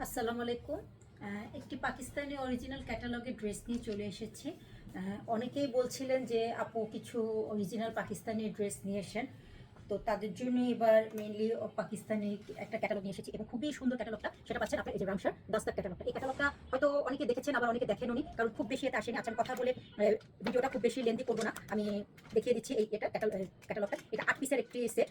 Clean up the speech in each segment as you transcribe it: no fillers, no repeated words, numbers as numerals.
আসসালামু আলাইকুম। একটি পাকিস্তানি অরিজিনাল ক্যাটালগের ড্রেস নিয়ে চলে এসেছি। অনেকেই বলছিলেন যে আপু কিছু অরিজিনাল পাকিস্তানি ড্রেস নিয়ে এসেন, তো তাদের জন্য এবার মেইনলি পাকিস্তানি একটা ক্যাটালগ নিয়ে এসেছি এবং খুবই সুন্দর ক্যাটালগটা সেটা পাচ্ছেন আপনার এই যে রামসার দস্তার ক্যাটালগটা। এই ক্যাটালগটা হয়তো অনেকে দেখেছেন, আবার অনেকে দেখেননি, কারণ খুব বেশি এটা আসেনি। আচ্ছা, আমি কথা বলে ভিডিওটা খুব বেশি লেন্দি করবো না, আমি দেখিয়ে দিচ্ছি। এটা ক্যাটালগটা, এটা 8 পিসের একটি সেট।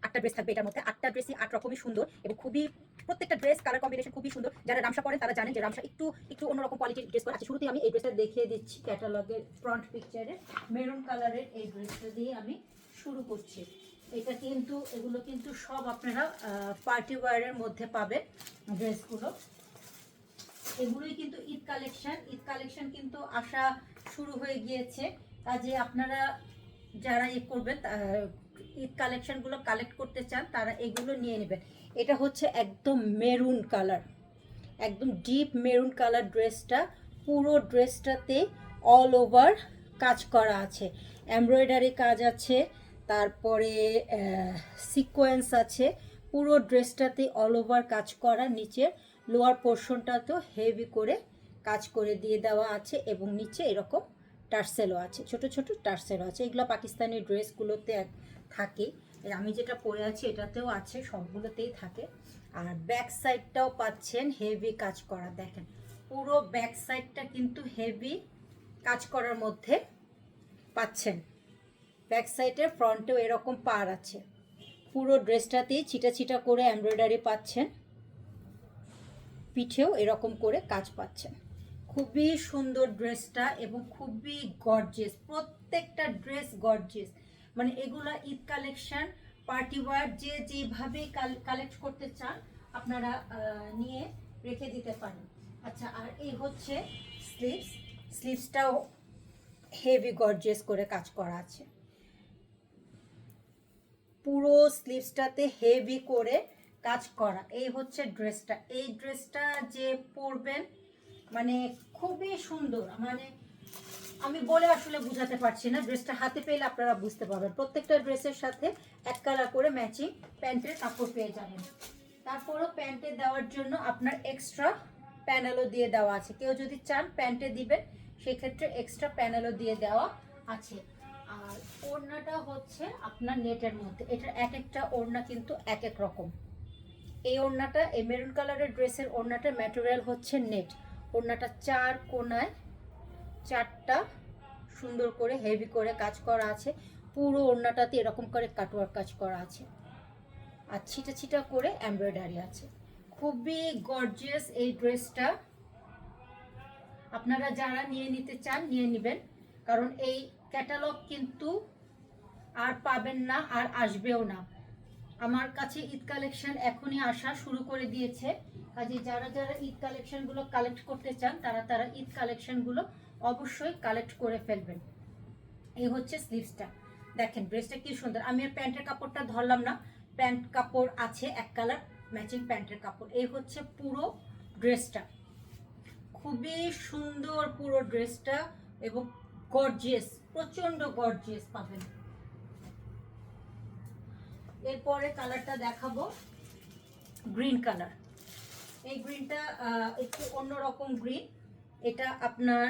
8টা ড্রেস থাকবে এটার মধ্যে। 8টা ড্রেসই 8 রকমই সুন্দর এবং খুবই প্রত্যেকটা ড্রেস কালার কম্বিনেশন খুবই সুন্দর। যারা রামসা পরেন তারা জানেন যে রামসা একটু একটু অন্যরকম কোয়ালিটির ড্রেস করে। আচ্ছা, শুরুতেই আমি এই ড্রেসটা দেখিয়ে দিচ্ছি। ক্যাটালগের ফ্রন্ট পিকচারে মেরুন কালারের এই ড্রেসটা দিয়ে আমি শুরু করছি। এটা কিন্তু এগুলো কিন্তু সব আপনারা পার্টি ওয়্যারের মধ্যে পাবেন ড্রেসগুলো। এগুলোই কিন্তু ঈদ কালেকশন কিন্তু আসা শুরু হয়ে গিয়েছে। কাজে আপনারা যারা করবেন, ঈদ কালেকশনগুলো কালেক্ট করতে চান, তারা এগুলো নিয়ে নেবেন। এটা হচ্ছে একদম মেরুন কালার, একদম ডিপ মেরুন কালার ড্রেসটা। পুরো ড্রেসটাতে অল ওভার কাজ করা আছে, এমব্রয়ডারি কাজ আছে, তারপরে সিকোয়েন্স আছে। পুরো ড্রেসটাতে অল ওভার কাজ করা। নিচের লোয়ার পোর্শনটাতেও হেভি করে কাজ করে দিয়ে দেওয়া আছে এবং নিচে এরকম টার্সেলও আছে, ছোট ছোট টার্সেলও আছে। এগুলো পাকিস্তানি ড্রেসগুলোতে থাকে। আমি যেটা পরে আছি এটাতেও আছে, সবগুলোতেই থাকে। আর ব্যাক সাইডটাও পাচ্ছেন হেভি কাজ করা। দেখেন পুরো ব্যাক সাইডটা কিন্তু হেভি কাজ করার মধ্যে পাচ্ছেন। ব্যাক সাইডের ফ্রন্টেও এরকম পার আছে। পুরো ড্রেসটাতেই ছিটা ছিটা করে এমব্রয়ডারি পাচ্ছেন, পিঠেও এরকম করে কাজ পাচ্ছেন। খুবই সুন্দর ড্রেসটা এবং খুবই গর্জিয়াস। প্রত্যেকটা ড্রেস গর্জিয়াস, মানে এগুলা ঈদ কালেকশন, পার্টি ওয়্যার, যে যেভাবে কালেক্ট করতে চান আপনারা নিয়ে রেখে দিতে পারেন। আচ্ছা, আর এই হচ্ছে স্লিভসটাও হেভি গর্জিয়াস করে কাজ করা আছে। পুরো স্লিভসটাতে হেভি করে কাজ করা। এই হচ্ছে ড্রেসটা। এই ড্রেসটা যে পরবেন মানে খুবই সুন্দর, মানে আমি বলে আসলে বুঝাতে পারছি না। ড্রেসটা হাতে পেলে আপনারা বুঝতে পারবেন। প্রত্যেকটা ড্রেসের সাথে এক কালার করে ম্যাচিং প্যান্টের কাপড় পেয়ে যাবেন। তারপরও প্যান্টে দেওয়ার জন্য আপনার এক্সট্রা প্যানেলও দিয়ে দেওয়া আছে। কেউ যদি চান প্যান্টে দিবেন, সেক্ষেত্রে এক্সট্রা প্যানেলও দিয়ে দেওয়া আছে। আর ওড়নাটা হচ্ছে আপনার নেটের মধ্যে। এটার এক একটা ওড়না কিন্তু এক এক রকম। এই ওড়নাটা, এই মেরুন কালারের ড্রেসের ওড়নাটার ম্যাটেরিয়াল হচ্ছে নেট। ওড়নাটা 4 কোনায় 4টা সুন্দর করে হেভি করে কাজ করা আছে। পুরো ওড়নাটাতে এরকম করে কাটওয়ার্ক কাজ করা আছে আর ছিটা ছিটা করে এমব্রয়ডারি আছে। খুবই গর্জিয়াস এই ড্রেসটা। আপনারা যারা নিয়ে নিতে চান নিয়ে নেবেন, কারণ এই ক্যাটালগ কিন্তু আর পাবেন না, আর আসবেও না। আমার কাছে ঈদ কালেকশন এখনই আসা শুরু করে দিয়েছে। কাজে যারা যারা ঈদ কালেকশনগুলো কালেক্ট করতে চান তারা তারা ঈদ কালেকশনগুলো অবশ্যই কালেক্ট করে ফেলবেন। এই হচ্ছে স্লিভসটা। দেখেন ড্রেসটা কি সুন্দর। আমি আর প্যান্টের কাপড়টা ধরলাম না, প্যান্ট কাপড় আছে এক কালার ম্যাচিং প্যান্টের কাপড়। এই হচ্ছে পুরো ড্রেসটা। খুবই সুন্দর পুরো ড্রেসটা এবং গর্জিয়াস, প্রচন্ড গর্জিয়াস পাবেন। এরপরে কালারটা দেখাবো গ্রিন কালার। এই গ্রিনটা একটু অন্যরকম গ্রিন। এটা আপনার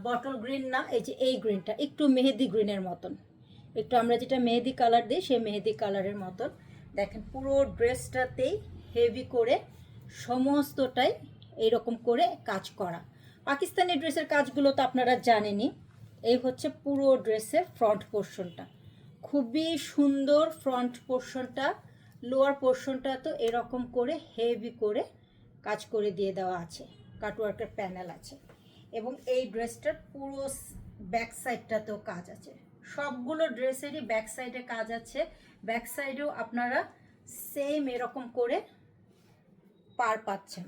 বটল গ্রিন না, এই যে এই গ্রিনটা একটু মেহেদি গ্রিনের মতন, একটু আমরা যেটা মেহেদি কালার দিই সেই মেহেদি কালারের মতন। দেখেন পুরো ড্রেসটাতেই হেভি করে সমস্তটাই এইরকম করে কাজ করা। পাকিস্তানি ড্রেসের কাজগুলো তো আপনারা জানেনই। এই হচ্ছে পুরো ড্রেসের ফ্রন্ট পোর্শনটা। খুবই সুন্দর ফ্রন্ট পোর্শনটা। লোয়ার পোর্শনটা তো এরকম করে হেভি করে কাজ করে দিয়ে দেওয়া আছে, কাটওয়ার্কের প্যানেল আছে এবং এই ড্রেসটার পুরো ব্যাক সাইডটাতেও কাজ আছে। সবগুলো ড্রেসেরই ব্যাক সাইডে কাজ আছে। ব্যাক সাইডেও আপনারা সেম এরকম করে পার পাচ্ছেন।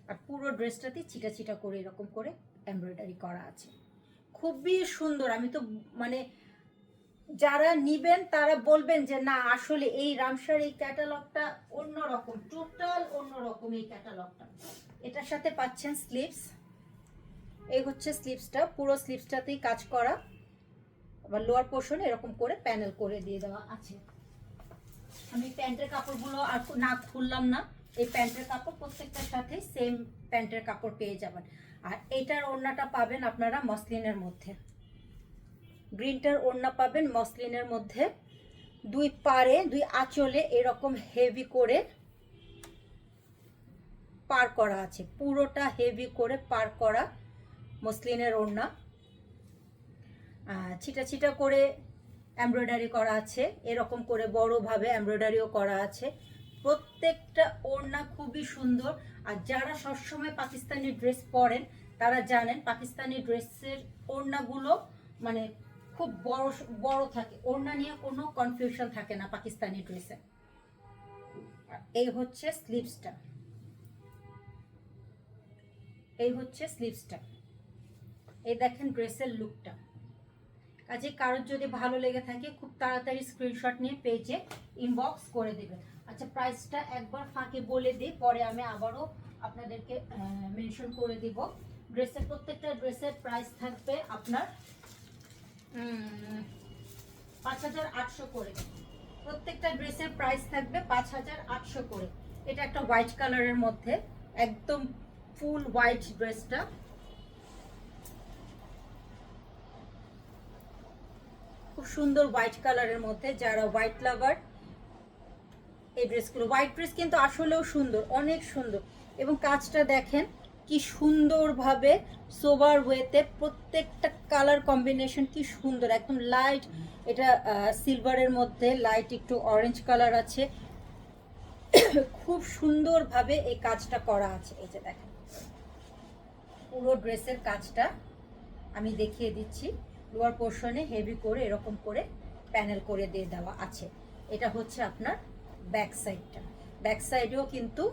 আর পুরো ড্রেসটাতে ছিটা ছিটা করে এরকম করে এমব্রয়ডারি করা আছে। খুবই সুন্দর। আমি তো মানে যারা নিবেন তারা বলবেন যে না আসলে এই রামসার এই ক্যাটালগটা অন্যরকম, টোটাল অন্যরকম এই ক্যাটালগটা। এটার সাথে পাচ্ছেন স্লিভস। এই হচ্ছে স্লিভসটা, পুরো স্লিভসটাতেই কাজ করা। আবার লোয়ার পোর্শনে এরকম করে প্যানেল করে দিয়ে দেওয়া আছে। আমি প্যান্টের কাপড়গুলো আর না খুললাম না, এই প্যান্টের কাপড় প্রত্যেকটার সাথে সেম প্যান্টের কাপড় পেয়ে যাবেন। আর এইটার ওড়নাটা পাবেন আপনারা মসলিনের মধ্যে, গ্রিনটার ওড়না পাবেন মসলিনের মধ্যে। দুই পাড়ে দুই আঁচলে এরকম হেভি করে পার করা আছে, পুরোটা হেভি করে পার করা মসলিনের ওড়না। ছিটা ছিটা করে এমব্রয়ডারি করা আছে, এরকম করে বড়ভাবে এমব্রয়ডারিও করা আছে। প্রত্যেকটা ওড়না খুবই সুন্দর। আর যারা সবসময় পাকিস্তানি ড্রেস পরেন তারা জানেন পাকিস্তানি ড্রেসের ওড়নাগুলো মানে খুব বড় বড় থাকে, ওড়না নিয়ে কোনো কনফিউশন থাকে না পাকিস্তানি ড্রেসে। এই হচ্ছে স্লিভসটা, এই হচ্ছে স্লিভসটা। এই দেখেন ড্রেসের লুকটা। কাজে কারোর যদি ভালো লেগে থাকে খুব তাড়াতাড়ি স্ক্রিনশট নিয়ে পেজে ইনবক্স করে দেবেন। আচ্ছা, প্রাইসটা একবার ফাঁকে বলে দিই, পরে আমি আবারও আপনাদেরকে মেনশন করে দিব। ড্রেসের প্রত্যেকটা ড্রেসের প্রাইস থাকবে আপনার 5800 করে। প্রত্যেকটা ড্রেসের প্রাইস থাকবে 5800 করে। এটা একটা হোয়াইট কালারের মধ্যে, একদম ফুল হোয়াইট ড্রেসটা। খুব সুন্দর হোয়াইট কালারের মধ্যে, যারা হোয়াইট লাভার এই ড্রেসগুলো, হোয়াইট ড্রেস কিন্তু আসলেও সুন্দর, অনেক সুন্দর। এবং কাজটা দেখেন কি সুন্দরভাবে সোবার ওয়েতে, প্রত্যেকটা কালার কম্বিনেশন কি সুন্দর, একদম লাইট। এটা সিলভারের মধ্যে লাইট একটু অরেঞ্জ কালার আছে, খুব সুন্দরভাবে এই কাজটা করা আছে। এই যে দেখেন পুরো ড্রেসের কাজটা আমি দেখিয়ে দিচ্ছি। লোয়ার পোর্শনে হেভি করে এরকম করে প্যানেল করে দিয়ে দেওয়া আছে। এটা হচ্ছে আপনার ব্যাক সাইডটা, ব্যাক সাইডেও কিন্তু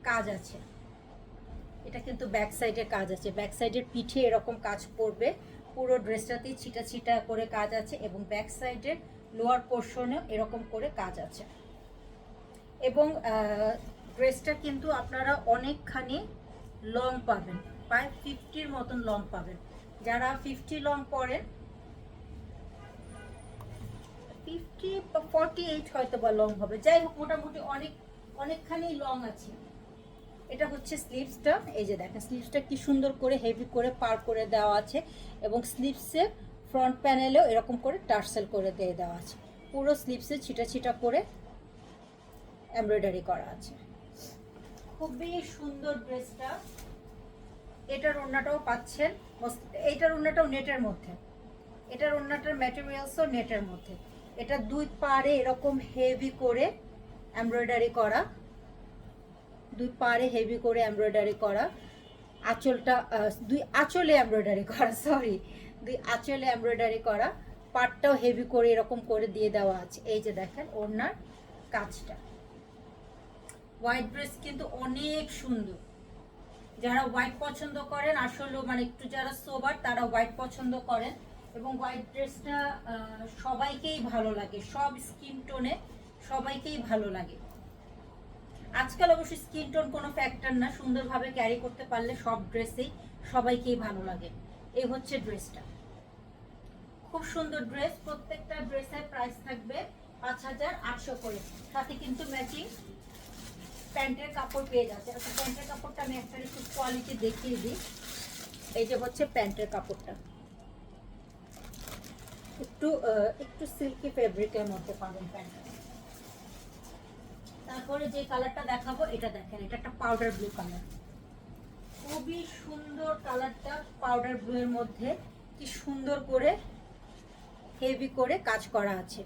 কাজ আছে। এটা কিন্তু ব্যাক সাইডে কাজ আছে, ব্যাক সাইডের পিঠে এরকম কাজ পড়বে। পুরো ড্রেসটাতেই ছিটা ছিটা করে কাজ আছে এবং ব্যাক সাইডের লোয়ার পোর্শনেও এরকম করে কাজ আছে। এবং ড্রেসটা কিন্তু আপনারা অনেকখানি লং পাবেন, প্রায় 50-র মতন লং পাবেন। যারা 50 লং পরেন, 48 হয়তো বা লং হবে, যাই হোক মোটামুটি অনেকখানি লং আছে। এটা হচ্ছে স্লিভসটা। এই যে দেখেন স্লিভসটা কি সুন্দর করে হেভি করে পার করে দেওয়া আছে এবং স্লিভসের ফ্রন্ট প্যানেলেও এরকম করে টার্সেল করে দিয়ে দেওয়া আছে। পুরো স্লিভসে ছিটা ছিটা করে এমব্রয়ডারি করা আছে। খুবই সুন্দর ড্রেসটা। এটার ওড়নাটাও পাচ্ছেন, এইটার ওড়নাটাও নেটের মধ্যে, এটার ওড়নাটার ম্যাটেরিয়ালসও নেটের মধ্যে। এটা দুই পাড়ে এরকম হেভি করে এমব্রয়ডারি করা, দুই পাড়ে হেভি করে এমব্রয়ডারি করা। আঁচলটা দুই আঁচলে এমব্রয়ডারি করা, সরি, দুই আঁচলে এমব্রয়ডারি করা। পাড়টাও হেভি করে এরকম করে দিয়ে দেওয়া আছে। এই যে দেখেন ওড়নার কাজটা। হোয়াইট ড্রেস কিন্তু অনেক সুন্দর। যারা হোয়াইট পছন্দ করেন, আসলে মানে একটু যারা সোবার তারা হোয়াইট পছন্দ করেন। এবং হোয়াইট ড্রেসটা সবাইকেই ভালো লাগে, সব স্কিন টোনে সবাইকেই ভালো লাগে। আজকাল অবশ্যই স্কিন টোন কোনো ফ্যাক্টর না, সুন্দরভাবে ক্যারি করতে পারলে সব ড্রেসেই সবাইকেই ভালো লাগে। এই হচ্ছে ড্রেসটা, খুব সুন্দর ড্রেস। প্রত্যেকটা ড্রেসের প্রাইস থাকবে 5800 করে, সাথে কিন্তু ম্যাচিং প্যান্টের কাপড় পেয়ে যাচ্ছে। আচ্ছা, প্যান্টের কাপড়টা আমি একটা একটু কোয়ালিটি দেখিয়ে দিই। এই যে হচ্ছে প্যান্টের কাপড়টা, একটু সিল্কি ফেব্রিকের মধ্যে পাবেন প্যান্টটা। তারপরে যে কালারটা দেখাবো এটা দেখেন, এটা একটা পাউডার ব্লু কালার, খুবই সুন্দর কালারটা। পাউডার ব্লু এর মধ্যে কি সুন্দর করে হেভি করে কাজ করা আছে।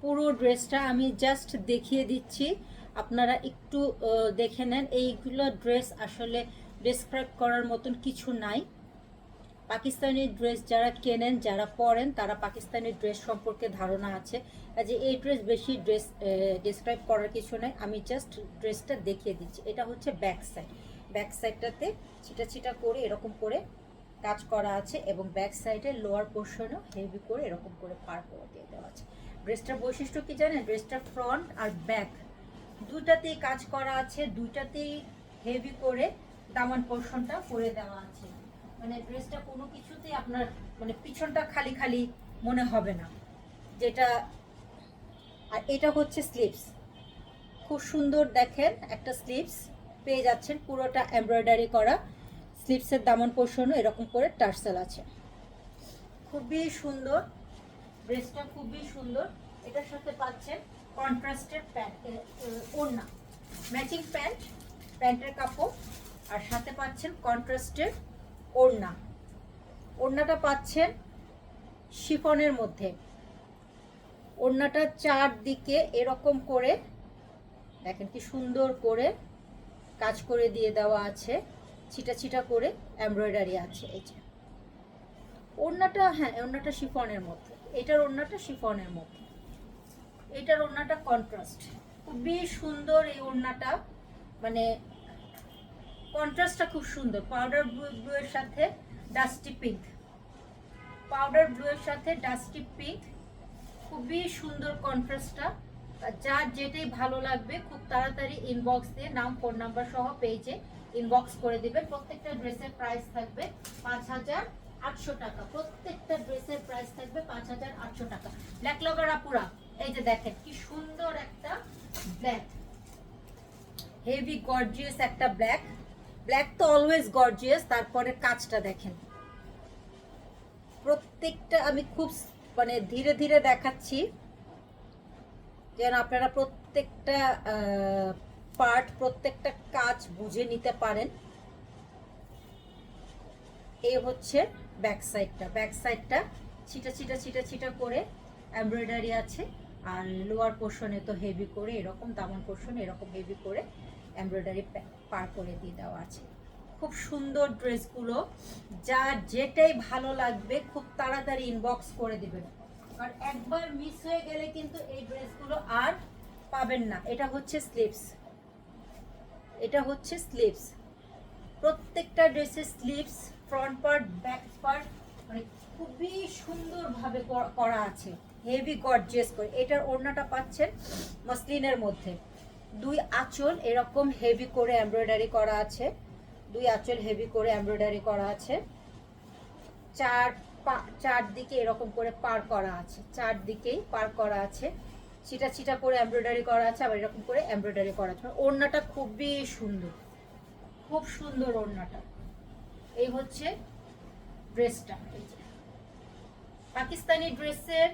পুরো ড্রেসটা আমি জাস্ট দেখিয়ে দিচ্ছি, আপনারা একটু দেখে নেন। এইগুলো ড্রেস আসলে ডেসক্রাইব করার মতন কিছু নাই। পাকিস্তানি ড্রেস যারা কেনেন, যারা পরেন, তারা পাকিস্তানি ড্রেস সম্পর্কে ধারণা আছে। যে এই ড্রেস বেশি ডেসক্রাইব করার কিছু নাই, আমি জাস্ট ড্রেসটা দেখিয়ে দিচ্ছি। এটা হচ্ছে ব্যাক সাইড, ব্যাক সাইডটাতে ছিটা ছিটা করে এরকম করে কাজ করা আছে এবং ব্যাক সাইডে লোয়ার পোর্শনও হেভি করে এরকম করে পার করে দিয়ে দেওয়া আছে। ড্রেসটার বৈশিষ্ট্য কি জানেন? ড্রেসটার ফ্রন্ট আর ব্যাক দুটাতেই কাজ করা আছে, দুটাতেই হেভি করে দামান পোর্শনটা করে দেওয়া আছে। মানে ড্রেসটা কোনো কিছুতেই আপনার মানে পিছনটা খালি খালি মনে হবে না যেটা। আর এটা হচ্ছে স্লিভস, খুব সুন্দর দেখেন একটা স্লিভস পেয়ে যাচ্ছেন, পুরোটা এমব্রয়ডারি করা। স্লিভসের দামন পোর্শনও এরকম করে টার্সেল আছে। খুবই সুন্দর ড্রেসটা, খুবই সুন্দর। এটার সাথে পাচ্ছেন কন্ট্রাস্টের প্যান্ট, ওড়না, ম্যাচিং প্যান্ট, প্যান্টের কাপড়, আর সাথে পাচ্ছেন কন্ট্রাস্টের ওড়না। ওড়নাটা পাচ্ছেন শিফনের মধ্যে। ওড়নাটা চারদিকে এরকম করে দেখেন কি সুন্দর করে কাজ করে দিয়ে দেওয়া আছে, ছিটা ছিটা করে এমব্রয়ডারি আছে। এই যে ওড়নাটা, হ্যাঁ ওড়নাটা শিফনের মধ্যে, এটার ওড়নাটা শিফনের মধ্যে, এটার ওড়নাটা কন্ট্রাস্ট। খুবই সুন্দর এই ওড়নাটা, মানে কন্ট্রাস্টটা খুব সুন্দর। পাউডার ব্লু এর সাথে ডাস্টি পিঙ্ক, পাউডার ব্লু এর সাথে ডাস্টি পিঙ্ক, খুবই সুন্দর কন্ট্রাস্টটা। যার যেটাই ভালো লাগবে খুব তাড়াতাড়ি ইনবক্স দিয়ে নাম ফোন নাম্বার সহ পেজে ইনবক্স করে দিবেন। প্রত্যেকটা ড্রেসের প্রাইস থাকবে 5800 টাকা। প্রত্যেকটা ড্রেসের প্রাইস থাকবে 5800 টাকা। ব্ল্যাক লগার আপুরা এই যে দেখেন কি সুন্দর একটা ব্ল্যাক, হেভি গর্জিয়াস একটা ব্ল্যাক। ব্ল্যাক তো অলওয়েজ গর্জিয়াস। তারপরে কাজটা দেখেন, প্রত্যেকটা আমি খুব মানে ধীরে ধীরে দেখাচ্ছি যেন আপনারা প্রত্যেকটা পার্ট, প্রত্যেকটা কাজ বুঝে নিতে পারেন। এই হচ্ছে ব্যাক সাইডটা, ব্যাক সাইডটা ছিটা ছিটা ছিটা ছিটা করে এমব্রয়ডারি আছে, আর লোয়ার পোর্শনে তো হেভি করে এরকম, দামান পোর্শনে এরকম হেভি করে এমব্রয়ডারি পার করে দিয়ে দেওয়া আছে। খুব সুন্দর ড্রেসগুলো, যার যেটাই ভালো লাগবে খুব তাড়াতাড়ি ইনবক্স করে দিবেন, কারণ একবার মিস হয়ে গেলে কিন্তু এই ড্রেসগুলো আর পাবেন না। এটা হচ্ছে স্লিভস, এটা হচ্ছে স্লিভস। প্রত্যেকটা ড্রেসের sleeves, front part, back part মানে খুবই সুন্দরভাবে করা আছে, হেভি গর্জিয়াস করে। এটার ওড়নাটা পাচ্ছেন মসলিনের মধ্যে, দুই আঁচল এরকম হেভি করে এমব্রয়ডারি করা আছে, দুই আঁচল হেভি করে এমব্রয়ডারি করা আছে। চারদিকে এরকম করে পার করা আছে, চারদিকেই পার করা আছে, ছিটা ছিটা করে এমব্রয়ডারি করা আছে, আবার এরকম করে এমব্রয়ডারি করা আছে। ওড়নাটা খুবই সুন্দর, খুব সুন্দর ওড়নাটা। এই হচ্ছে ড্রেসটা। এই যে পাকিস্তানি ড্রেসের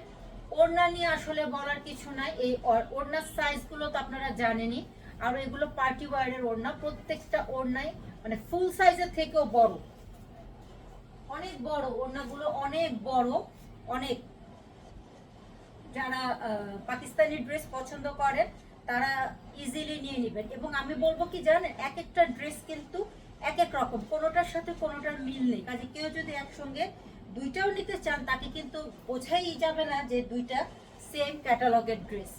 ওড়না নিয়ে আসলে বলার কিছু নাই। এই ওড়নার সাইজগুলো তো আপনারা জানেনই, আর এগুলো পার্টি ওয়্যারের ওড়না। প্রত্যেকটা ওড়নাই মানে ফুল সাইজের থেকেও বড়, অনেক বড় ওড়নাগুলো, অনেক বড়, অনেক। যারা পাকিস্তানি ড্রেস পছন্দ করেন তারা ইজিলি নিয়ে নেবেন। এবং আমি বলবো কি জানেন, এক একটা ড্রেস কিন্তু এক এক রকম, কোনোটার সাথে কোনোটার মিল নেই। কাজে কেউ যদি একসঙ্গে দুইটাও নিতে চান তাকে কিন্তু বোঝাই যাবে না যে দুইটা সেম ক্যাটালগের ড্রেস,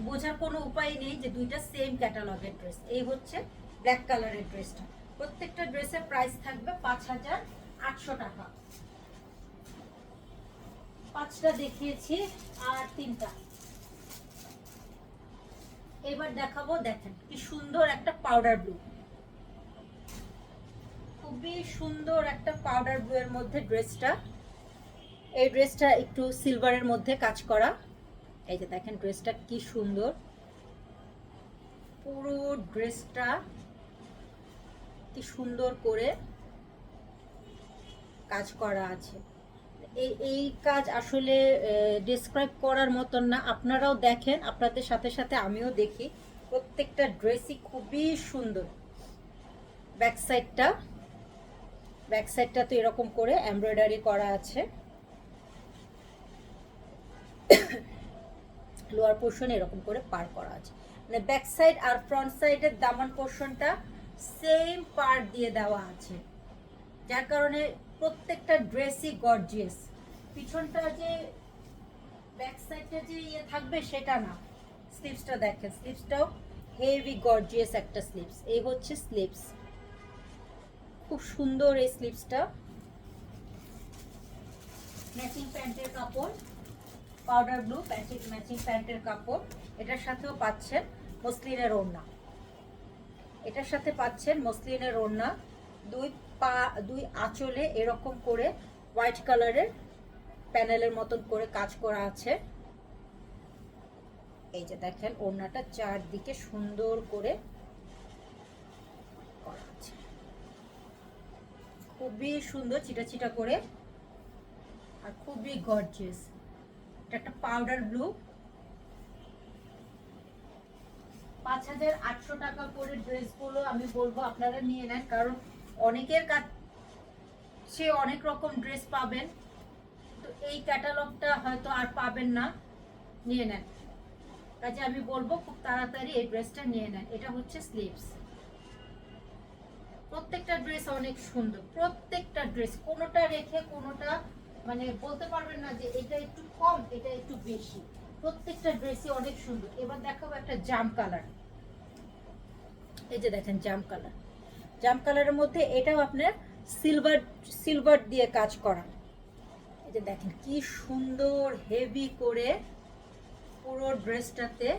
বোঝার কোনো উপায় নেই যে দুইটা সেম ক্যাটালগের ড্রেস। এই হচ্ছে ব্ল্যাক কালারের ড্রেসটা। প্রত্যেকটা ড্রেসের প্রাইস থাকবে 5800 টাকা। 5টা দেখিয়েছি আর 3টা, এবার দেখাবো। দেখেন কি সুন্দর একটা পাউডার ব্লু, খুবই সুন্দর একটা পাউডার ব্লু এর মধ্যে ড্রেসটা। এই ড্রেসটা একটু সিলভারের মধ্যে কাজ করা। এই যে দেখেন ড্রেসটা কি সুন্দর, পুরো ড্রেসটা কি সুন্দর করে কাজ করা আছে। এই কাজ আসলে ডেসক্রাইব করার মতন না, আপনারাও দেখেন, আপনাদের সাথে সাথে আমিও দেখি। প্রত্যেকটা ড্রেসই খুবই সুন্দর। ব্যাক সাইডটা তো এরকম করে এমব্রয়ডারি করা আছে, লোয়ার পোর্শন এরকম করে পার করা আছে। মানে ব্যাক সাইড আর ফ্রন্ট সাইডের দামান পোর্শনটা সেম পার দিয়ে দেওয়া আছে, যার কারণে প্রত্যেকটা ড্রেসই গর্জিয়াস। পিছনটা যে ব্যাক সাইডটা যে ইয়ে থাকবে সেটা না। স্লিভসটা দেখেন, স্লিভসটাও হেভি গর্জিয়াস একটা স্লিভস। এই হচ্ছে স্লিভস, খুব সুন্দর এই স্লিভসটা। ম্যাচিং প্যান্টের কাপড়, পাউডার ব্লু ম্যাচিং প্যান্টের কাপড়। এটার সাথেও পাচ্ছেন মসলিনের ওড়না, এটার সাথে পাচ্ছেন মসলিনের ওড়না। দুই আঁচলে এরকম করে হোয়াইট কালারের প্যানেলের মতন করে কাজ করা আছে। এই যে দেখেন ওড়নাটা চারদিকে সুন্দর করে করা আছে, খুবই সুন্দর চিটা চিটা করে আর খুবই গর্জিয়াস। এটা একটা পাউডার ব্লু, 5,800 টাকা করে ড্রেসগুলো আমি বলবো আপনারা নিয়ে নেন, কারণ অনেকের কাছে অনেক রকম ড্রেস পাবেন, তো এই ক্যাটালগটা হয়তো আর পাবেন না, নিয়ে নেন। কাজে আমি বলবো খুব তাড়াতাড়ি এই ড্রেসটা নিয়ে নেন। এটা হচ্ছে স্লিভস। প্রত্যেকটা ড্রেস অনেক সুন্দর, প্রত্যেকটা ড্রেস, কোনোটা রেখে কোনোটা মানে বলতে পারবেন না যে এটা একটু কম এটা একটু বেশি, প্রত্যেকটা ড্রেসই অনেক সুন্দর। এবার দেখাবো একটা জাম কালার। এই যে দেখেন জাম কালার, জাম কালারের মধ্যে এটাও আপনার সিলভার সিলভার দিয়ে কাজ করা। এই যে দেখেন কি সুন্দর হেভি করে পুরো ড্রেসটাতে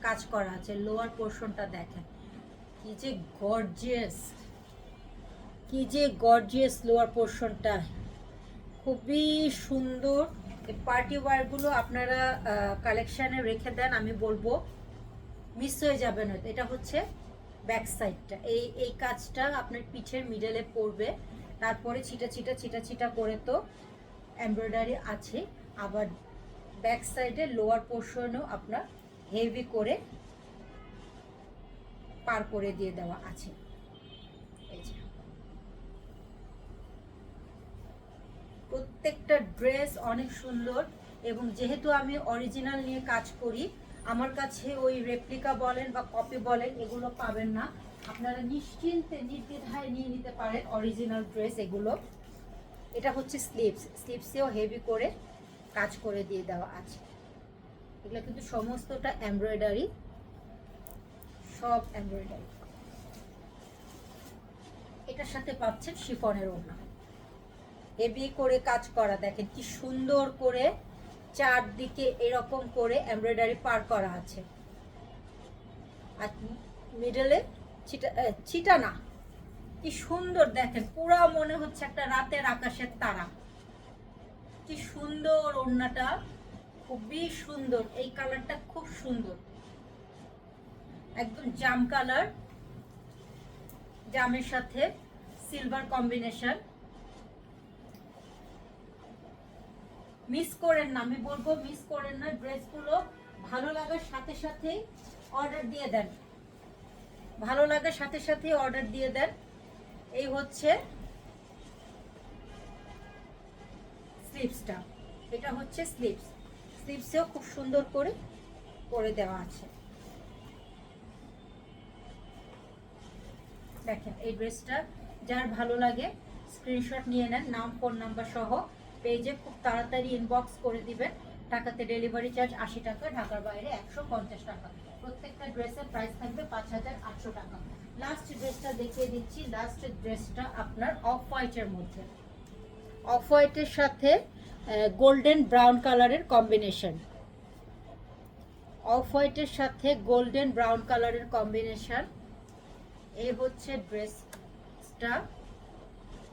কাজ করা আছে। লোয়ার পোর্শনটা দেখেন কি যে গর্জিয়াস, কি যে গর্জিয়াস লোয়ার পোর্শনটা, খুবই সুন্দর। এই পার্টি ওয়্যারগুলো আপনারা কালেকশানে রেখে দেন, আমি বলবো মিস হয়ে যাবে না। এটা হচ্ছে ব্যাক সাইডটা, এই কাজটা আপনার পিঠের মিডলে পড়বে, তারপরে ছিটা ছিটা ছিটা ছিটা করে তো এমব্রয়ডারি আছে, আবার ব্যাক সাইডে লোয়ার পোর্শনেও আপনার হেভি করে পার করে দিয়ে দেওয়া আছে। এই যে প্রত্যেকটা ড্রেস অনেক সুন্দর, এবং যেহেতু আমি অরিজিনাল নিয়ে কাজ করি, আমার কাছে ওই রেপ্লিকা বলেন বা কপি বলেন এগুলো পাবেন না। আপনারা নিশ্চিন্তে নির্দ্বিধায় নিয়ে নিতে পারেন অরিজিনাল ড্রেস এগুলো। এটা হচ্ছে স্লিভস, স্লিভসেও হেভি করে কাজ করে দিয়ে দেওয়া আছে। এগুলো কিন্তু সমস্তটা এমব্রয়ডারি, সব এমব্রয়ডারি। এটার সাথে পাচ্ছেন শিফনের ওড়না, হেভি করে কাজ করা, দেখেন কি সুন্দর করে চারদিকে এরকম করে এমব্রয়ডারি পার করা আছে, আর মিডলে চিটা না, কি সুন্দর দেখেন, পুরা মনে হচ্ছে একটা রাতের আকাশের তারা। কি সুন্দর ওড়নাটা, খুবই সুন্দর, এই কালারটা খুব সুন্দর, একদম জাম কালার, জামের সাথে সিলভার কম্বিনেশন। মিস করেন না, আমি বলবো মিস করেন না, ড্রেসগুলো ভালো লাগার সাথে সাথে অর্ডার দিয়ে দেন, ভালো লাগার সাথে সাথে অর্ডার দিয়ে দেন। এই হচ্ছে স্লিভসটা, এটা হচ্ছে স্লিভস, স্লিভসেও খুব সুন্দর করে করে দেওয়া আছে। দেখেন এই ড্রেসটা যার ভালো লাগে স্ক্রিনশট নিয়ে নেন, নাম ফোন নাম্বার সহ পেজে খুব তাড়াতাড়ি ইনবক্স করে দিবেন। ঢাকাতে ডেলিভারি চার্জ 80 টাকা, ঢাকার বাইরে 150 টাকা। প্রত্যেকটা ড্রেসের প্রাইস থাকবে 5,800 টাকা। লাস্ট ড্রেসটা দেখিয়ে দিচ্ছি, লাস্ট ড্রেসটা আপনার অফ হোয়াইটের মধ্যে, অফ হোয়াইটের সাথে গোল্ডেন ব্রাউন কালারের কম্বিনেশন, অফ হোয়াইটের সাথে গোল্ডেন ব্রাউন কালারের কম্বিনেশন। এই হচ্ছে ড্রেসটা,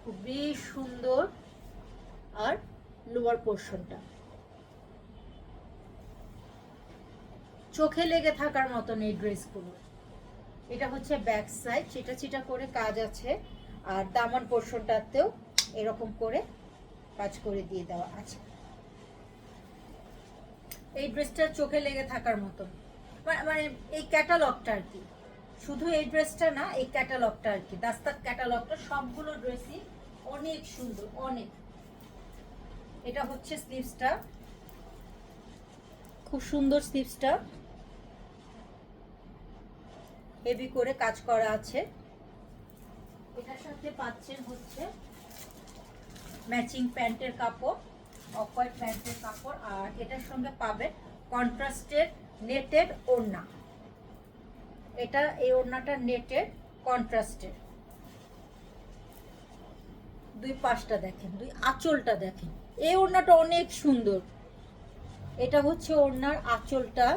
খুবই সুন্দর, আর লোয়ার পোর্শনটা চোখে লেগে থাকার মতন এই ড্রেসগুলো। এটা হচ্ছে ব্যাক সাইড, চিটা চিটা করে কাজ আছে, আর দামান পোর্শনটাতেও এরকম করে কাজ করে দিয়ে দেওয়া আছে। এই ড্রেসটা চোখে লেগে থাকার মতন, মানে এই ক্যাটালগটা আর কি, শুধু এই ড্রেসটা না, এই ক্যাটালগটা আর কি, দাস্তাক ক্যাটালগটা সবগুলো ড্রেসই অনেক সুন্দর, অনেক। এটা হচ্ছে স্লিভসটা, খুব সুন্দর স্লিভসটা, হেভি করে কাজ করা আছে। এটার সাথে পাচ্ছেন হচ্ছে ম্যাচিং প্যান্টের কাপড়, অফ হোয়াইট প্যান্টের কাপড়, আর এটার সঙ্গে পাবেন কন্ট্রাস্টের নেটের ওড়না। এটা এই ওড়নাটা নেটের কন্ট্রাস্টের, দুই পাশটা দেখেন, দুই আঁচলটা দেখেন, এই ওড়নাটা অনেক সুন্দর। এটা হচ্ছে ওড়নার আঁচলটা,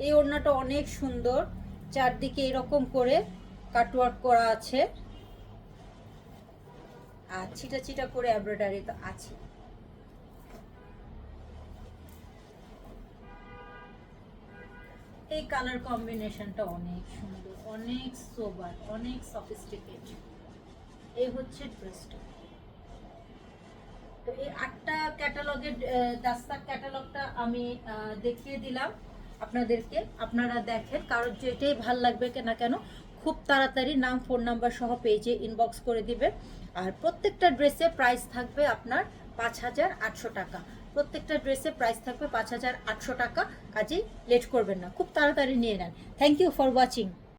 এই ওড়নাটা অনেক সুন্দর, চারদিকে এরকম করে কাটওয়ার্ক করা আছে, আর ছিটা ছিটা করে এমব্রয়ডারি তো আছে। এই কালার কম্বিনেশনটা অনেক সুন্দর, অনেক সোবার, অনেক সফিস্টিকেট। এই হচ্ছে ড্রেসটা। তো এই 8টা ক্যাটালগের দাস্তাক ক্যাটালগটা আমি দেখিয়ে দিলাম আপনাদেরকে। আপনারা দেখেন, কারোর যেটাই ভাল লাগবে না কেন খুব তাড়াতাড়ি নাম ফোন নাম্বার সহ পেজে ইনবক্স করে দিবেন। আর প্রত্যেকটা ড্রেসের প্রাইস থাকবে আপনার 5800 টাকা। প্রত্যেকটা ড্রেসের প্রাইস থাকবে 5800 টাকা। কাজেই লেট করবেন না, খুব তাড়াতাড়ি নিয়ে নেন। Thank you for watching.